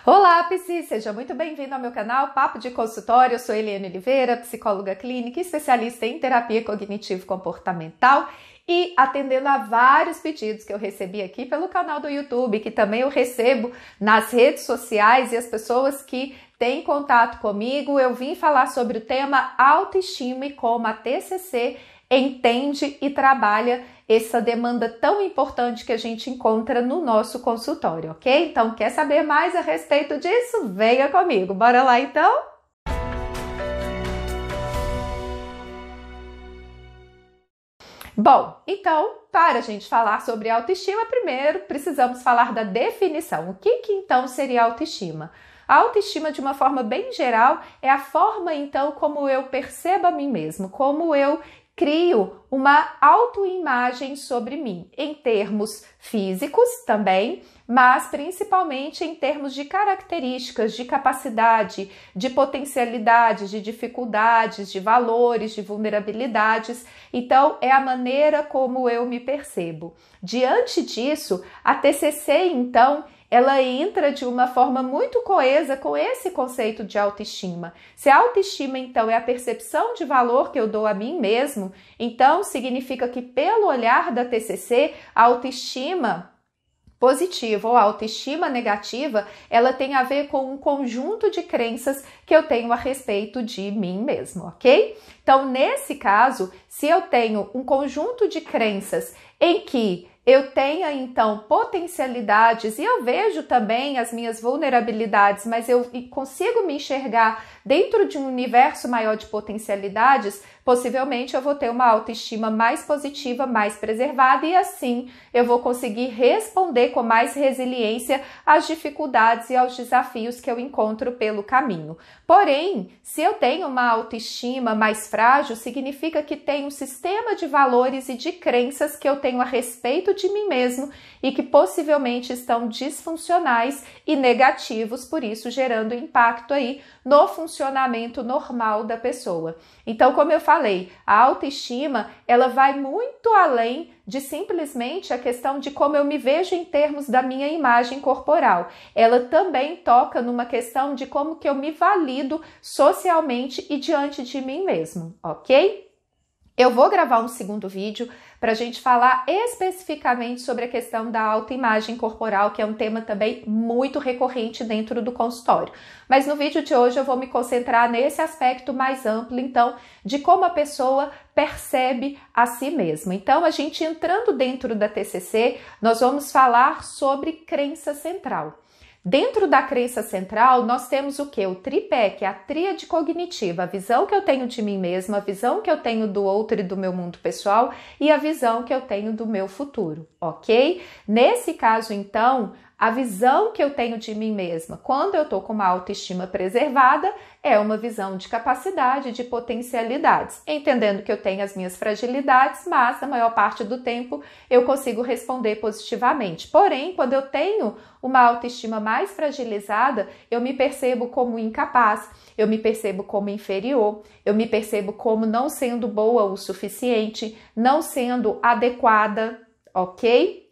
Olá, Psi! Seja muito bem-vindo ao meu canal Papo de Consultório. Eu sou Eliane Oliveira, psicóloga clínica e especialista em terapia cognitivo-comportamental e atendendo a vários pedidos que eu recebi aqui pelo canal do YouTube, que também eu recebo nas redes sociais e as pessoas que têm contato comigo, eu vim falar sobre o tema autoestima e como a TCC entende e trabalha essa demanda tão importante que a gente encontra no nosso consultório, ok? Então, quer saber mais a respeito disso? Venha comigo, bora lá então? Bom, então, para a gente falar sobre autoestima, primeiro precisamos falar da definição. O que então seria autoestima? A autoestima, de uma forma bem geral, é a forma, então, como eu percebo a mim mesmo, como eu crio uma autoimagem sobre mim, em termos físicos também, mas principalmente em termos de características, de capacidade, de potencialidades, de dificuldades, de valores, de vulnerabilidades. Então, é a maneira como eu me percebo. Diante disso, a TCC, então, ela entra de uma forma muito coesa com esse conceito de autoestima. Se a autoestima, então, é a percepção de valor que eu dou a mim mesmo, então significa que, pelo olhar da TCC, a autoestima positiva ou autoestima negativa, ela tem a ver com um conjunto de crenças que eu tenho a respeito de mim mesmo, ok? Então, nesse caso, se eu tenho um conjunto de crenças em que eu tenha, então, potencialidades e eu vejo também as minhas vulnerabilidades, mas eu consigo me enxergar dentro de um universo maior de potencialidades, possivelmente eu vou ter uma autoestima mais positiva, mais preservada e assim eu vou conseguir responder com mais resiliência às dificuldades e aos desafios que eu encontro pelo caminho. Porém, se eu tenho uma autoestima mais frágil, significa que tem um sistema de valores e de crenças que eu tenho a respeito de mim mesmo e que possivelmente estão disfuncionais e negativos, por isso gerando impacto aí no funcionamento normal da pessoa. Então, como eu falei, a autoestima, ela vai muito além de simplesmente a questão de como eu me vejo em termos da minha imagem corporal. Ela também toca numa questão de como que eu me valido socialmente e diante de mim mesmo, ok? Eu vou gravar um segundo vídeo para a gente falar especificamente sobre a questão da autoimagem corporal, que é um tema também muito recorrente dentro do consultório. Mas no vídeo de hoje eu vou me concentrar nesse aspecto mais amplo, então, de como a pessoa percebe a si mesma. Então, a gente entrando dentro da TCC, nós vamos falar sobre crença central. Dentro da crença central, nós temos o quê? O tripé, que é a tríade cognitiva, a visão que eu tenho de mim mesma, a visão que eu tenho do outro e do meu mundo pessoal e a visão que eu tenho do meu futuro, ok? Nesse caso, então, a visão que eu tenho de mim mesma, quando eu estou com uma autoestima preservada, é uma visão de capacidade, de potencialidades, entendendo que eu tenho as minhas fragilidades, mas na maior parte do tempo eu consigo responder positivamente. Porém, quando eu tenho uma autoestima mais fragilizada, eu me percebo como incapaz, eu me percebo como inferior, eu me percebo como não sendo boa o suficiente, não sendo adequada, ok?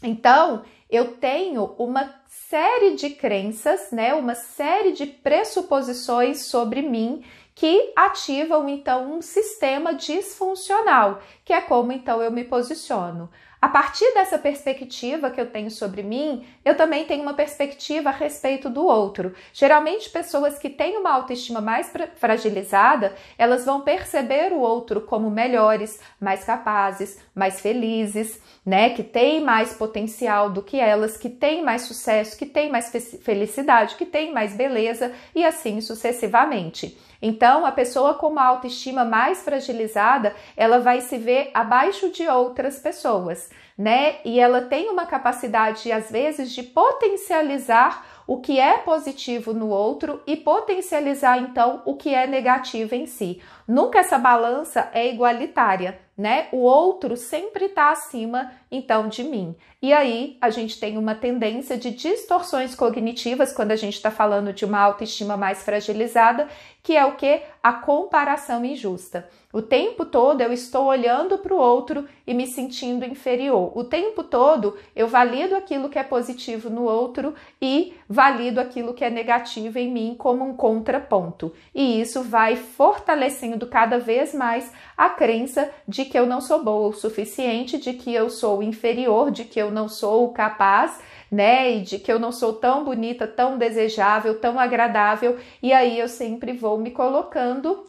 Então, eu tenho uma série de crenças, né, uma série de pressuposições sobre mim que ativam, então, um sistema disfuncional, que é como, então, eu me posiciono. A partir dessa perspectiva que eu tenho sobre mim, eu também tenho uma perspectiva a respeito do outro. Geralmente, pessoas que têm uma autoestima mais fragilizada, elas vão perceber o outro como melhores, mais capazes, mais felizes, né? Que têm mais potencial do que elas, que têm mais sucesso, que têm mais felicidade, que têm mais beleza e assim sucessivamente. Então, a pessoa com uma autoestima mais fragilizada, ela vai se ver abaixo de outras pessoas, né? E ela tem uma capacidade, às vezes, de potencializar o que é positivo no outro e potencializar, então, o que é negativo em si. Nunca essa balança é igualitária, né? O outro sempre está acima então de mim. E aí a gente tem uma tendência de distorções cognitivas quando a gente está falando de uma autoestima mais fragilizada, que é o quê? A comparação injusta. O tempo todo eu estou olhando para o outro e me sentindo inferior. O tempo todo eu valido aquilo que é positivo no outro e valido aquilo que é negativo em mim como um contraponto. E isso vai fortalecendo cada vez mais a crença de que eu não sou boa o suficiente, de que eu sou inferior, de que eu não sou capaz, né? E de que eu não sou tão bonita, tão desejável, tão agradável. E aí eu sempre vou me colocando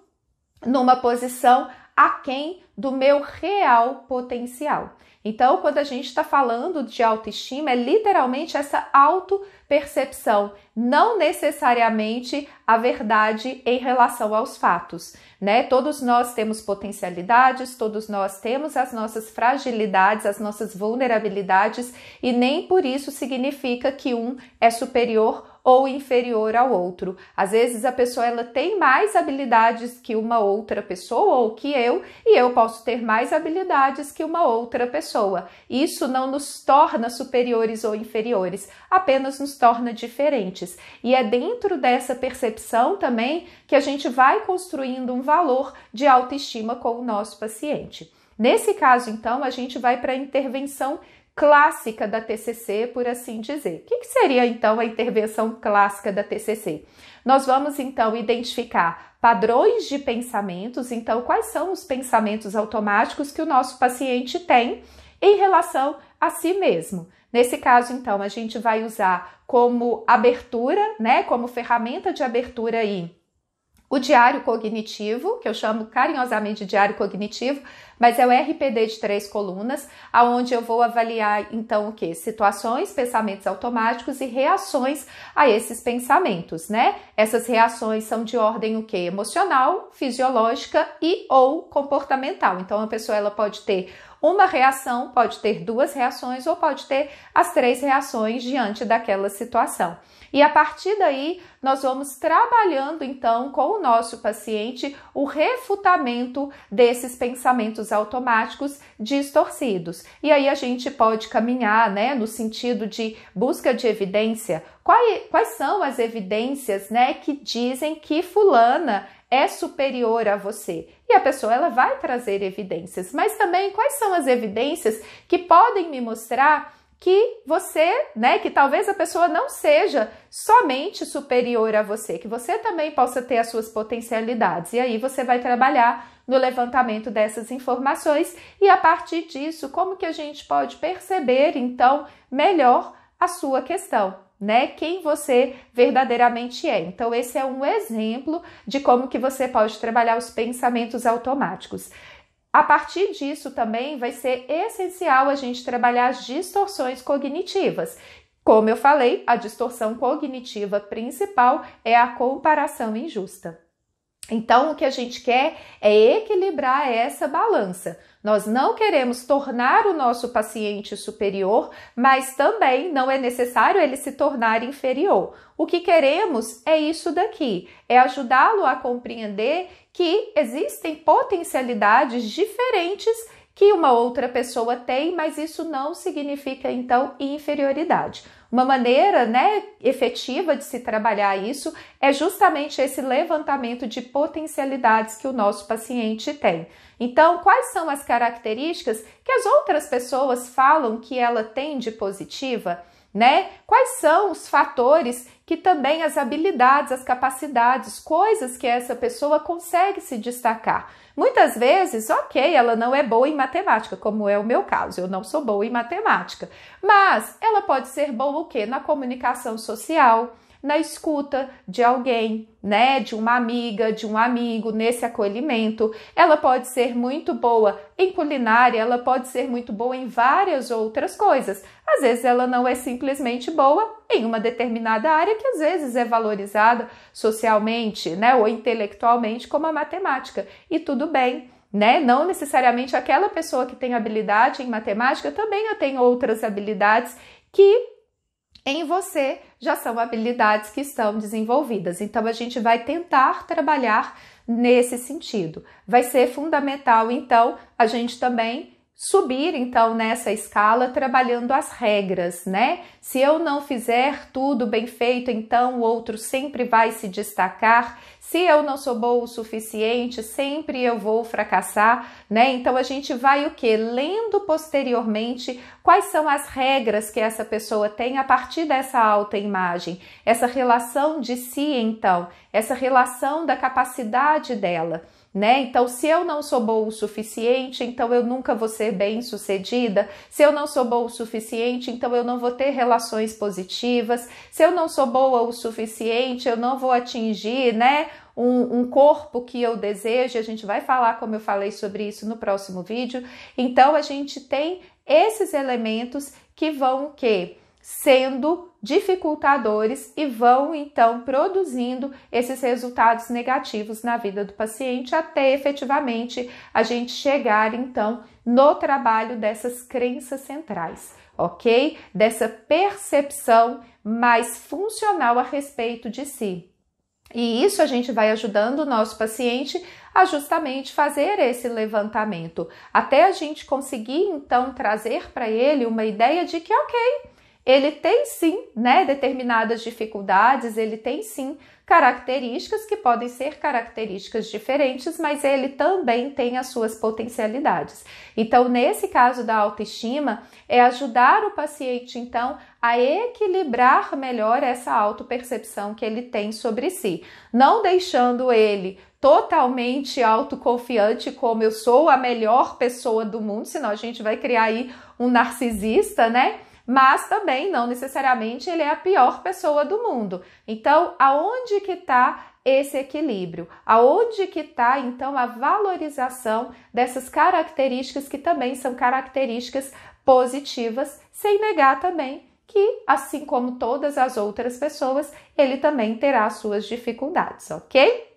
numa posição aquém do meu real potencial. Então, quando a gente está falando de autoestima, é literalmente essa autopercepção, não necessariamente a verdade em relação aos fatos, né? Todos nós temos potencialidades, todos nós temos as nossas fragilidades, as nossas vulnerabilidades, e nem por isso significa que um é superior ou inferior ao outro. Às vezes a pessoa ela tem mais habilidades que uma outra pessoa ou que eu, e eu posso ter mais habilidades que uma outra pessoa. Isso não nos torna superiores ou inferiores, apenas nos torna diferentes. E é dentro dessa percepção também que a gente vai construindo um valor de autoestima com o nosso paciente. Nesse caso, então, a gente vai para a intervenção clássica da TCC, por assim dizer. O que seria, então, a intervenção clássica da TCC? Nós vamos, então, identificar padrões de pensamentos. Então, quais são os pensamentos automáticos que o nosso paciente tem em relação a si mesmo? Nesse caso, então, a gente vai usar como abertura, né, como ferramenta de abertura aí, o diário cognitivo, que eu chamo carinhosamente de diário cognitivo, mas é o RPD de 3 colunas, aonde eu vou avaliar, então, o quê? Situações, pensamentos automáticos e reações a esses pensamentos, né? Essas reações são de ordem, o quê? Emocional, fisiológica e ou comportamental. Então, a pessoa ela pode ter uma reação, pode ter 2 reações ou pode ter as 3 reações diante daquela situação. E a partir daí, nós vamos trabalhando então com o nosso paciente o refutamento desses pensamentos automáticos distorcidos. E aí a gente pode caminhar, né, no sentido de busca de evidência. Quais são as evidências, né, que dizem que fulana é superior a você? E a pessoa ela vai trazer evidências, mas também quais são as evidências que podem me mostrar que você, né, que talvez a pessoa não seja somente superior a você, que você também possa ter as suas potencialidades. E aí você vai trabalhar no levantamento dessas informações e a partir disso, como que a gente pode perceber, então, melhor a sua questão, né? Quem você verdadeiramente é. Então, esse é um exemplo de como que você pode trabalhar os pensamentos automáticos. A partir disso também vai ser essencial a gente trabalhar as distorções cognitivas. Como eu falei, a distorção cognitiva principal é a comparação injusta. Então, o que a gente quer é equilibrar essa balança. Nós não queremos tornar o nosso paciente superior, mas também não é necessário ele se tornar inferior. O que queremos é isso daqui, é ajudá-lo a compreender que existem potencialidades diferentes que uma outra pessoa tem, mas isso não significa, então, inferioridade. Uma maneira, né, efetiva de se trabalhar isso é justamente esse levantamento de potencialidades que o nosso paciente tem. Então, quais são as características que as outras pessoas falam que ela tem de positiva, né? Quais são os fatores que também as habilidades, as capacidades, coisas que essa pessoa consegue se destacar. Muitas vezes, ok, ela não é boa em matemática, como é o meu caso, eu não sou boa em matemática, mas ela pode ser boa o quê? Na comunicação social, na escuta de alguém, né, de uma amiga, de um amigo, nesse acolhimento. Ela pode ser muito boa em culinária, ela pode ser muito boa em várias outras coisas. Às vezes ela não é simplesmente boa em uma determinada área que às vezes é valorizada socialmente, né, ou intelectualmente como a matemática. E tudo bem, né? Não necessariamente aquela pessoa que tem habilidade em matemática também tem outras habilidades que em você já são habilidades que estão desenvolvidas. Então, a gente vai tentar trabalhar nesse sentido. Vai ser fundamental, então, a gente também subir então nessa escala trabalhando as regras, né? Se eu não fizer tudo bem feito, então o outro sempre vai se destacar. Se eu não sou boa o suficiente, sempre eu vou fracassar, né? Então a gente vai o quê? Lendo posteriormente quais são as regras que essa pessoa tem a partir dessa autoimagem, essa relação de si, então, essa relação da capacidade dela. Né? Então, se eu não sou boa o suficiente, então eu nunca vou ser bem-sucedida. Se eu não sou boa o suficiente, então eu não vou ter relações positivas. Se eu não sou boa o suficiente, eu não vou atingir, né, um corpo que eu desejo. A gente vai falar, como eu falei sobre isso no próximo vídeo. Então, a gente tem esses elementos que vão o quê? Sendo dificultadores e vão então produzindo esses resultados negativos na vida do paciente até efetivamente a gente chegar então no trabalho dessas crenças centrais, ok? Dessa percepção mais funcional a respeito de si. E isso a gente vai ajudando o nosso paciente a justamente fazer esse levantamento, até a gente conseguir então trazer para ele uma ideia de que ok, ele tem sim, né, determinadas dificuldades, ele tem sim características que podem ser características diferentes, mas ele também tem as suas potencialidades. Então, nesse caso da autoestima, é ajudar o paciente, então, a equilibrar melhor essa autopercepção que ele tem sobre si, não deixando ele totalmente autoconfiante como eu sou a melhor pessoa do mundo, senão a gente vai criar aí um narcisista, né? Mas também não necessariamente ele é a pior pessoa do mundo. Então, aonde que está esse equilíbrio? Aonde que está, então, a valorização dessas características que também são características positivas, sem negar também que, assim como todas as outras pessoas, ele também terá suas dificuldades, ok?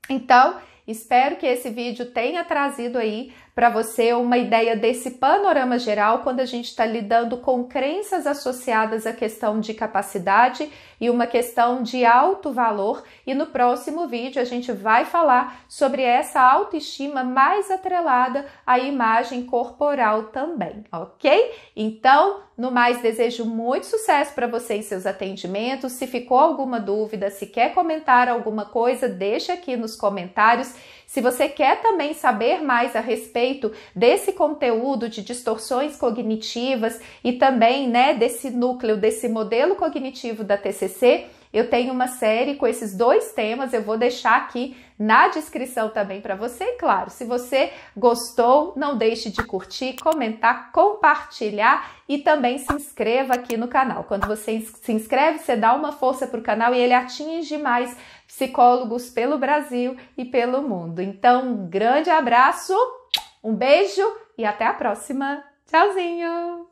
Então, espero que esse vídeo tenha trazido aí para você uma ideia desse panorama geral quando a gente está lidando com crenças associadas à questão de capacidade e uma questão de alto valor. E no próximo vídeo a gente vai falar sobre essa autoestima mais atrelada à imagem corporal também, ok? Então, no mais, desejo muito sucesso para você em seus atendimentos. Se ficou alguma dúvida, se quer comentar alguma coisa, deixa aqui nos comentários. Se você quer também saber mais a respeito desse conteúdo de distorções cognitivas e também, né, desse núcleo, desse modelo cognitivo da TCC, eu tenho uma série com esses dois temas, eu vou deixar aqui na descrição também para você. E claro, se você gostou, não deixe de curtir, comentar, compartilhar e também se inscreva aqui no canal. Quando você se inscreve, você dá uma força para o canal e ele atinge mais psicólogos pelo Brasil e pelo mundo. Então, um grande abraço, um beijo e até a próxima. Tchauzinho!